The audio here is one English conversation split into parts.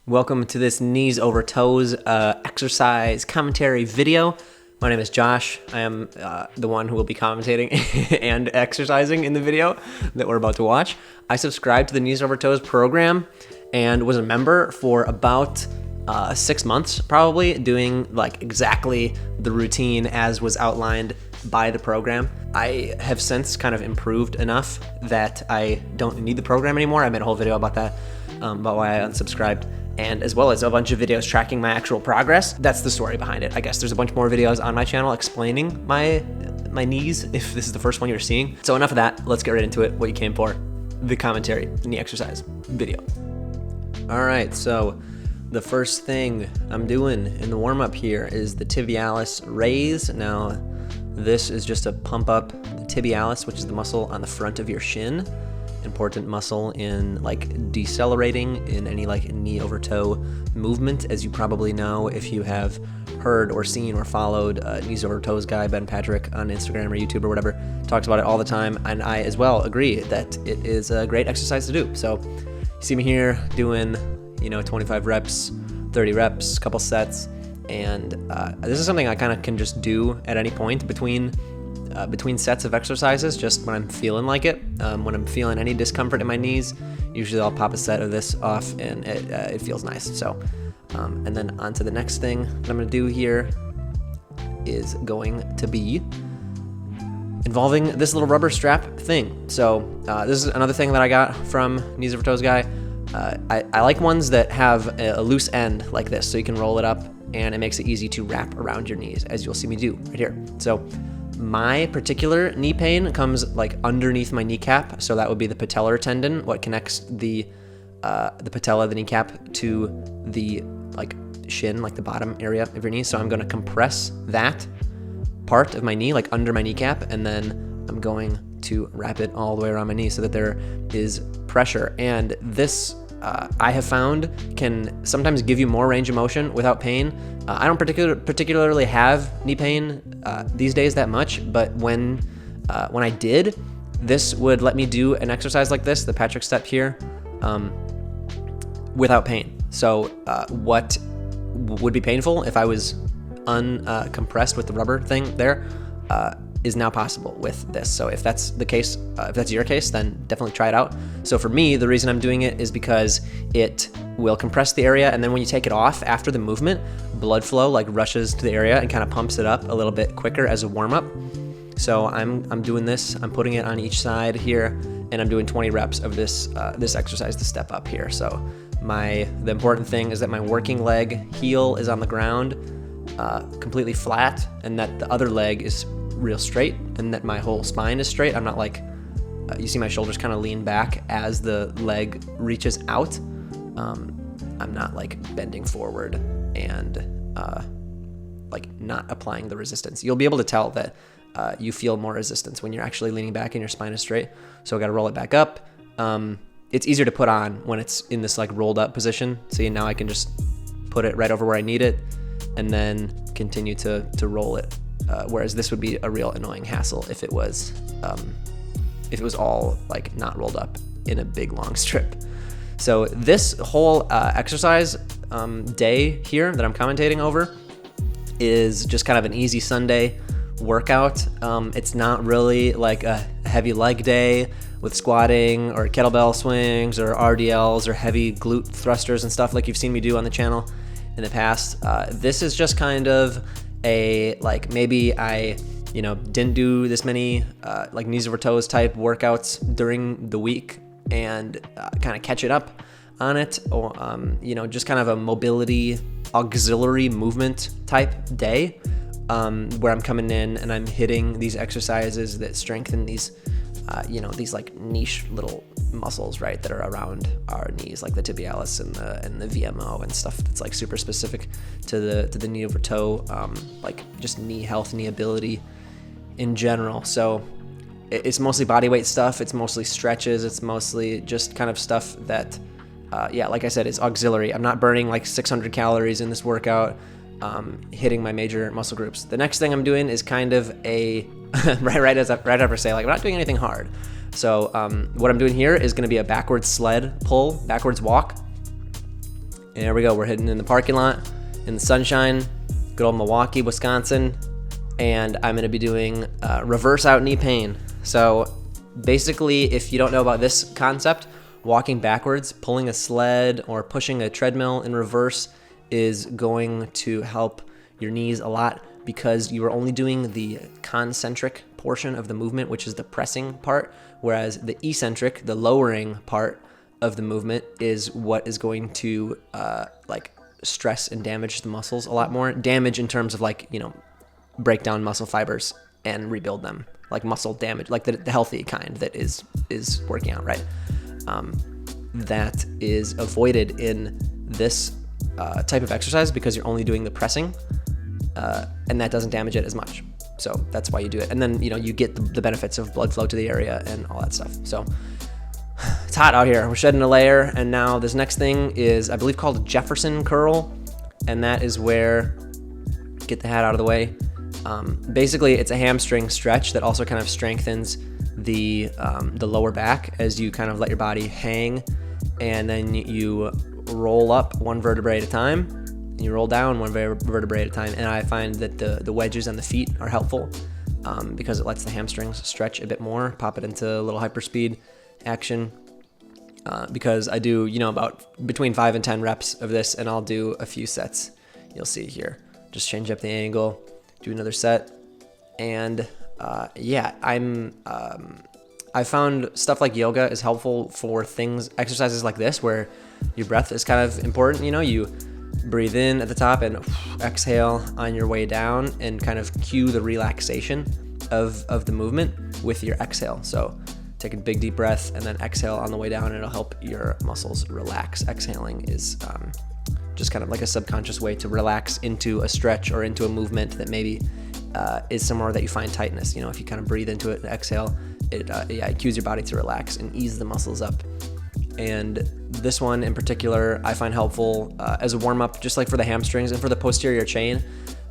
Welcome to this knees over toes exercise commentary video. My name is Josh. I am the one who will be commentating and exercising in the video that we're about to watch. I subscribed to the Knees Over Toes program and was a member for about 6 months, probably, doing like exactly the routine as was outlined by the program. I have since kind of improved enough that I don't need the program anymore. I made a whole video about that, about why I unsubscribed, and as well as a bunch of videos tracking my actual progress. That's the story behind it. I guess there's a bunch more videos on my channel explaining my knees, if this is the first one you're seeing. So enough of that, let's get right into it, what you came for, the commentary, knee exercise video. All right, so the first thing I'm doing in the warm-up here is the Tibialis Raise. Now, this is just to pump up the tibialis, which is the muscle on the front of your shin. Important muscle in like decelerating in any like knee over toe movement, as you probably know if you have heard or seen or followed Knees Over Toes guy Ben Patrick on Instagram or YouTube or whatever. Talks about it all the time, and I as well agree that it is a great exercise to do. So you see me here doing 25 reps, 30 reps, couple sets, and this is something I kind of can just do at any point between sets of exercises, just when I'm feeling like it. When I'm feeling any discomfort in my knees, usually I'll pop a set of this off, and it feels nice. So, and then on to the next thing that I'm going to do here is going to be involving this little rubber strap thing. So this is another thing that I got from Knees Over Toes guy. I like ones that have a loose end like this, so you can roll it up, and it makes it easy to wrap around your knees, as you'll see me do right here. So my particular knee pain comes like underneath my kneecap, so that would be the patellar tendon, what connects the patella, the kneecap, to the like shin, like the bottom area of your knee. So I'm going to compress that part of my knee, like under my kneecap, and then I'm going to wrap it all the way around my knee so that there is pressure. And this I have found can sometimes give you more range of motion without pain. I don't particularly have knee pain these days that much, but when I did, this would let me do an exercise like this, the Patrick step here, without pain. So what would be painful if I was uncompressed with the rubber thing there is now possible with this. So if that's the case, if that's your case, then definitely try it out. So for me, the reason I'm doing it is because it will compress the area, and then when you take it off after the movement, blood flow like rushes to the area and kind of pumps it up a little bit quicker as a warm-up. So I'm doing this, I'm putting it on each side here, and I'm doing 20 reps of this exercise to step up here. So the important thing is that my working leg heel is on the ground, completely flat, and that the other leg is real straight, and that my whole spine is straight. I'm not like, you see my shoulders kind of lean back as the leg reaches out. I'm not like bending forward and like not applying the resistance. You'll be able to tell that you feel more resistance when you're actually leaning back and your spine is straight. So I got to roll it back up. It's easier to put on when it's in this like rolled up position. See, now I can just put it right over where I need it and then continue to roll it. Whereas this would be a real annoying hassle if it was all like not rolled up in a big long strip. So this whole exercise day here that I'm commentating over is just kind of an easy Sunday workout. It's not really like a heavy leg day with squatting or kettlebell swings or RDLs or heavy glute thrusters and stuff like you've seen me do on the channel in the past. This is just kind of like maybe I didn't do this many like knees over toes type workouts during the week and kind of catch it up on it, or just kind of a mobility auxiliary movement type day where I'm coming in and I'm hitting these exercises that strengthen these these like niche little muscles, right, that are around our knees, like the tibialis and the VMO and stuff that's like super specific to the knee over toe, like just knee health, knee ability in general. So it's mostly body weight stuff, it's mostly stretches, it's mostly just kind of stuff that like I said, is auxiliary. I'm not burning like 600 calories in this workout, hitting my major muscle groups. The next thing I'm doing is kind of a right after say, like, I'm not doing anything hard. So what I'm doing here is going to be a backwards sled pull, backwards walk. And there we go. We're hitting in the parking lot in the sunshine, good old Milwaukee, Wisconsin. And I'm going to be doing reverse out knee pain. So basically, if you don't know about this concept, walking backwards, pulling a sled, or pushing a treadmill in reverse is going to help your knees a lot because you are only doing the concentric portion of the movement, which is the pressing part, whereas the eccentric, the lowering part of the movement, is what is going to stress and damage the muscles a lot more. Damage in terms of break down muscle fibers and rebuild them, like muscle damage, like the healthy kind that is working out, right? That is avoided in this type of exercise because you're only doing the pressing, and that doesn't damage it as much. So that's why you do it. And then, you get the benefits of blood flow to the area and all that stuff. So it's hot out here. We're shedding a layer. And now this next thing is, I believe, called Jefferson Curl. And that is where, get the hat out of the way. Basically, it's a hamstring stretch that also kind of strengthens the lower back as you kind of let your body hang. And then you roll up one vertebrae at a time. You roll down one vertebrae at a time, and I find that the wedges on the feet are helpful because it lets the hamstrings stretch a bit more. Pop it into a little hyperspeed action because I do, about between 5 and 10 reps of this, and I'll do a few sets. You'll see here. Just change up the angle, do another set, and I found stuff like yoga is helpful for exercises like this where your breath is kind of important. You breathe in at the top and exhale on your way down and kind of cue the relaxation of the movement with your exhale. So take a big deep breath and then exhale on the way down, and it'll help your muscles relax. Exhaling is just kind of like a subconscious way to relax into a stretch or into a movement that maybe is somewhere that you find tightness. If you kind of breathe into it and exhale, it cues your body to relax and ease the muscles up. And this one in particular I find helpful as a warm-up, just like for the hamstrings and for the posterior chain,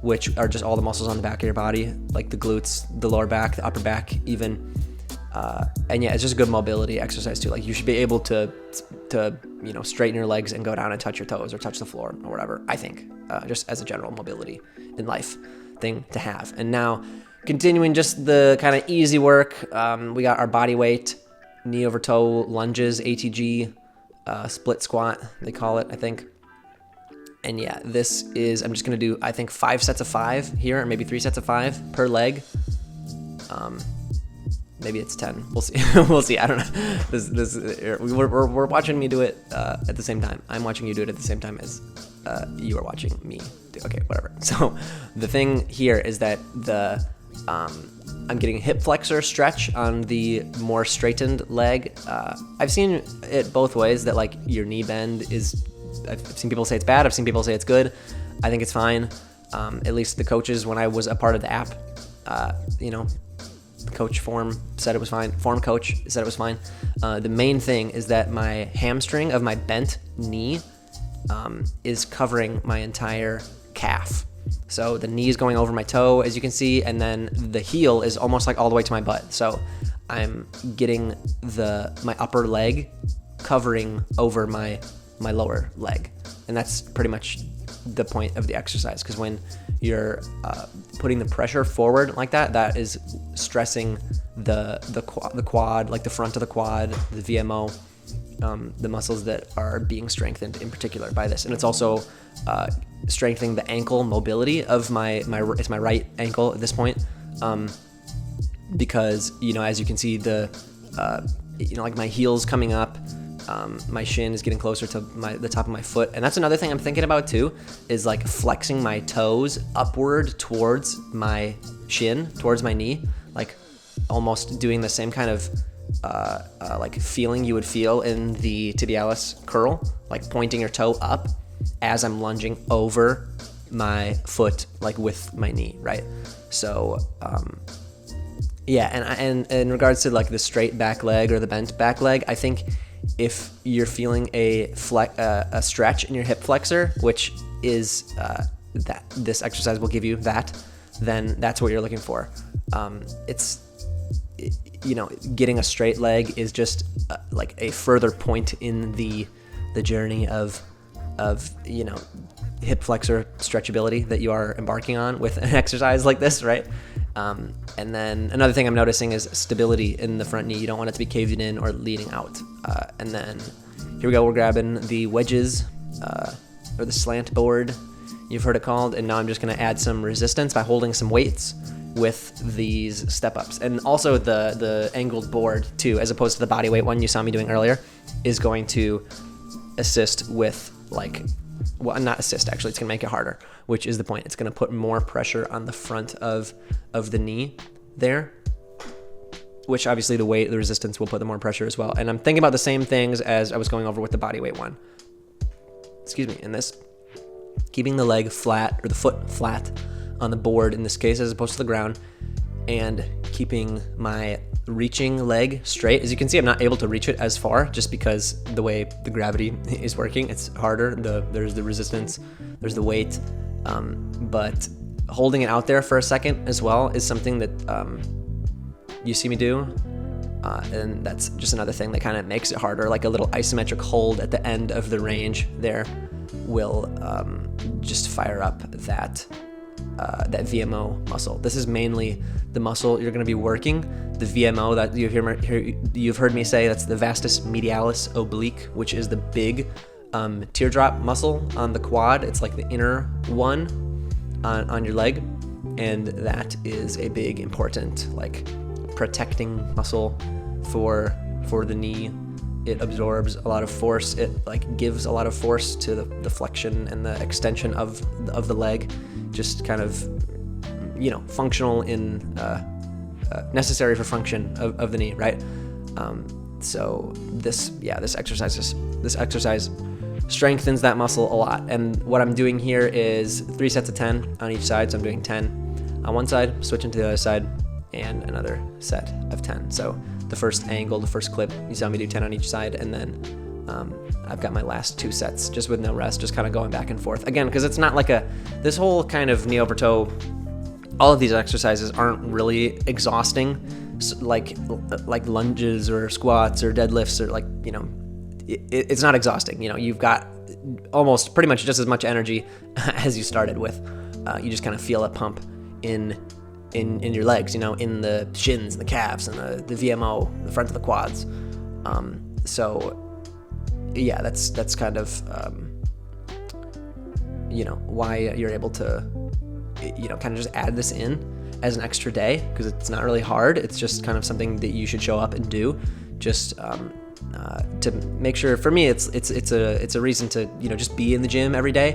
which are just all the muscles on the back of your body, like the glutes, the lower back, the upper back even. And it's just a good mobility exercise too. Like you should be able to straighten your legs and go down and touch your toes or touch the floor or whatever, I think, just as a general mobility in life thing to have. And now continuing just the kind of easy work, we got our body weight, knee over toe lunges, ATG, split squat, they call it, I think. And this is, I'm just going to do, I think, 5 sets of 5 here, or maybe 3 sets of 5 per leg. Maybe it's 10. We'll see. We'll see. I don't know. We're watching me do it at the same time. I'm watching you do it at the same time as you are watching me do. Okay, whatever. So the thing here is that I'm getting a hip flexor stretch on the more straightened leg. I've seen it both ways, that like your knee bend is, I've seen people say it's bad. I've seen people say it's good. I think it's fine. At least the coaches, when I was a part of the app, the coach form said it was fine. Form coach said it was fine. The main thing is that my hamstring of my bent knee is covering my entire calf. So the knee is going over my toe, as you can see, and then the heel is almost like all the way to my butt. So I'm getting my upper leg covering over my lower leg. And that's pretty much the point of the exercise, because when you're putting the pressure forward like that, that is stressing the quad, like the front of the quad, the VMO, the muscles that are being strengthened in particular by this. And it's also strengthening the ankle mobility of it's my right ankle at this point, because as you can see, like my heel's coming up, my shin is getting closer to the top of my foot. And that's another thing I'm thinking about too, is like flexing my toes upward towards my shin, towards my knee, like almost doing the same kind of like feeling you would feel in the tibialis curl, like pointing your toe up as I'm lunging over my foot, like with my knee, right? So and in regards to like the straight back leg or the bent back leg, I think if you're feeling a stretch in your hip flexor, which is that this exercise will give you that, then that's what you're looking for. Getting a straight leg is just like a further point in the journey of hip flexor stretchability that you are embarking on with an exercise like this, right? And then another thing I'm noticing is stability in the front knee. You don't want it to be caving in or leaning out. And then here we go. We're grabbing the wedges or the slant board, you've heard it called. And now I'm just going to add some resistance by holding some weights with these step ups. And also the angled board too, as opposed to the body weight one you saw me doing earlier, is going to assist with not assist, actually, it's going to make it harder, which is the point. It's going to put more pressure on the front of the knee there, which obviously the resistance will put the more pressure as well. And I'm thinking about the same things as I was going over with the body weight one. In this, keeping the leg flat, or the foot flat on the board in this case, as opposed to the ground, and keeping my reaching leg straight. As you can see, I'm not able to reach it as far just because the way the gravity is working. It's harder. There's the resistance, there's the weight, but holding it out there for a second as well is something that you see me do, and that's just another thing that kind of makes it harder. Like a little isometric hold at the end of the range there will just fire up that VMO muscle. This is mainly the muscle you're going to be working. The VMO that you've heard me say, that's the vastus medialis oblique, which is the big teardrop muscle on the quad. It's like the inner one on your leg, and that is a big important protecting muscle for the knee. It absorbs a lot of force. It gives a lot of force to the flexion and the extension of the leg, just kind of functional in necessary for function of the knee, right? So this exercise strengthens that muscle a lot. And what I'm doing here is 3 sets of 10 on each side. So I'm doing 10 on one side, switching to the other side, and another set of 10. So the first angle, the first clip, you saw me do 10 on each side, and then I've got my last 2 sets just with no rest, just kind of going back and forth. Again, because it's not this whole kind of knee over toe, all of these exercises aren't really exhausting, like lunges or squats or deadlifts, or it's not exhausting. You've got almost pretty much just as much energy as you started with. You just kind of feel a pump in your legs, in the shins and the calves and the VMO, the front of the quads. So yeah, that's kind of why you're able to kind of just add this in as an extra day, because it's not really hard. It's just kind of something that you should show up and do, just to make sure. For me, it's a reason to just be in the gym every day,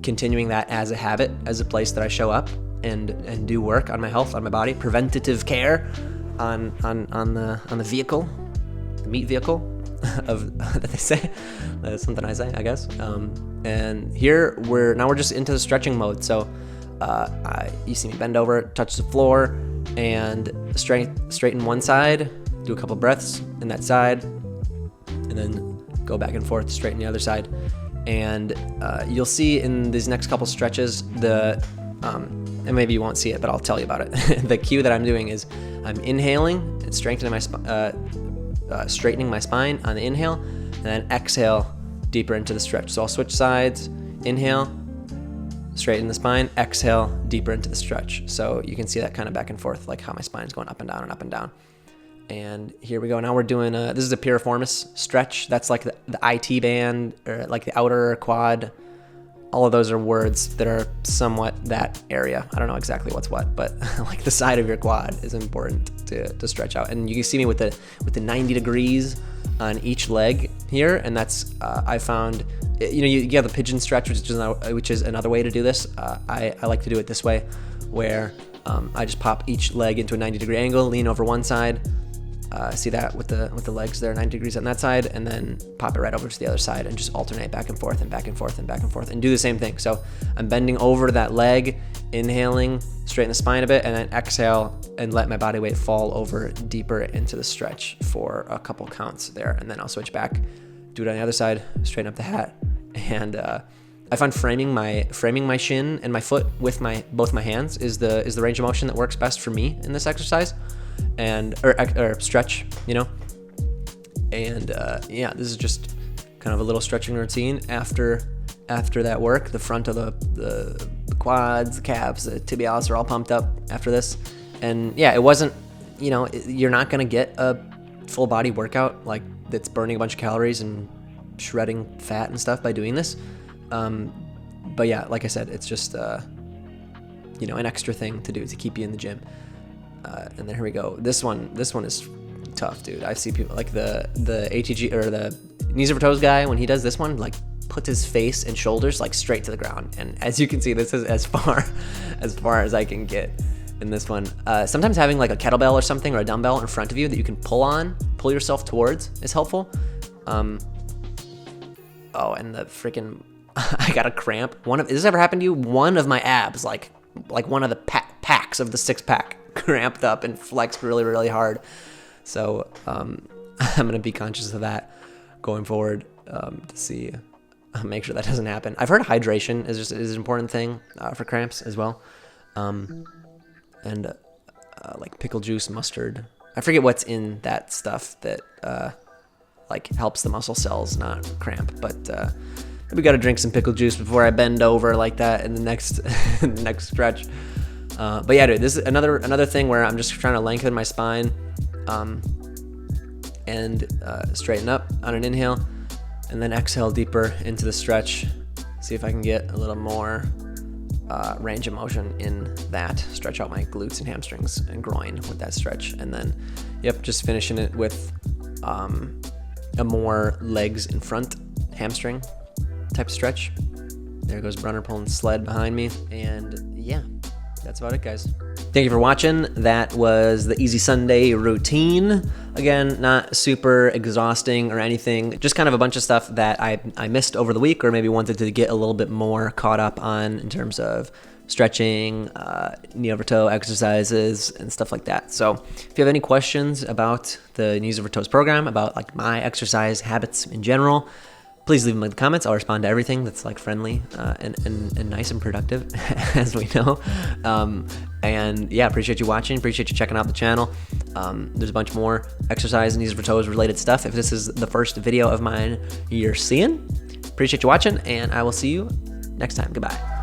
continuing that as a habit, as a place that I show up and do work on my health, on my body, preventative care on the vehicle, the meat vehicle that they say. That's something I say, I guess. And here we're just into the stretching mode. So you see me bend over, touch the floor, and straighten one side, do a couple breaths in that side, and then go back and forth, straighten the other side. And you'll see in these next couple stretches, and maybe you won't see it, but I'll tell you about it. The cue that I'm doing is I'm inhaling and strengthening straightening my spine on the inhale, and then exhale deeper into the stretch. So I'll switch sides, inhale, straighten the spine, exhale, deeper into the stretch. So you can see that kind of back and forth, like how my spine's going up and down and up and down. And here we go. Now we're doing this is a Piriformis Stretch. That's like the IT band, or like the outer quad. All of those are words that are somewhat that area. I don't know exactly what's what, but like the side of your quad is important to stretch out. And you can see me with the 90 degrees on each leg here, and that's I found, you have the Pigeon Stretch, which is another way to do this. I like to do it this way, where I just pop each leg into a 90-degree angle, lean over one side. See that with the legs there, 90 degrees on that side, and then pop it right over to the other side and just alternate back and forth and back and forth and back and forth and do the same thing. So I'm bending over that leg, inhaling, straighten the spine a bit, and then exhale and let my body weight fall over deeper into the stretch for a couple counts there. And then I'll switch back, do it on the other side, straighten up the hat. And I find framing my shin and my foot with both my hands is the range of motion that works best for me in this exercise. Or stretch, and this is just kind of a little stretching routine after that work. The front of the quads, the calves, the tibialis are all pumped up after this. And yeah, it wasn't, you know, you're not going to get a full body workout like that's burning a bunch of calories and shredding fat and stuff by doing this. But yeah, like I said, it's just, you know, an extra thing to do to keep you in the gym. And then here we go. This one is tough, dude. I see people like the ATG or the knees over toes guy, when he does this one, like puts his face and shoulders like straight to the ground. And as you can see, this is as far as I can get in this one. Sometimes having like a kettlebell or something or a dumbbell in front of you that you can pull yourself towards is helpful. Oh, and the freaking I got a cramp. Has this ever happened to you? One of my abs, like one of the packs of the 6-pack cramped up and flexed really, really hard. So I'm gonna be conscious of that going forward, to see, make sure that doesn't happen. I've heard hydration is an important thing for cramps as well, and like pickle juice, mustard. I forget what's in that stuff that like helps the muscle cells not cramp, but we got to drink some pickle juice before I bend over like that in the next stretch. But yeah, dude, this is another thing where I'm just trying to lengthen my spine, and straighten up on an inhale, and then exhale deeper into the stretch. See if I can get a little more range of motion in that. Stretch out my glutes and hamstrings and groin with that stretch, and then, yep, just finishing it with a more legs in front hamstring type stretch. There goes Brunner pulling sled behind me, and yeah, that's about it, guys. Thank you for watching. That was the Easy Sunday routine. Again, not super exhausting or anything, just kind of a bunch of stuff that I missed over the week, or maybe wanted to get a little bit more caught up on in terms of stretching, knee over toe exercises, and stuff like that. So if you have any questions about the Knees Over Toes program, about like my exercise habits in general, please leave them in the comments. I'll respond to everything that's like friendly and nice and productive, as we know. And yeah, appreciate you watching. Appreciate you checking out the channel. There's a bunch more exercise and Knees Over Toes related stuff. If this is the first video of mine you're seeing, appreciate you watching, and I will see you next time. Goodbye.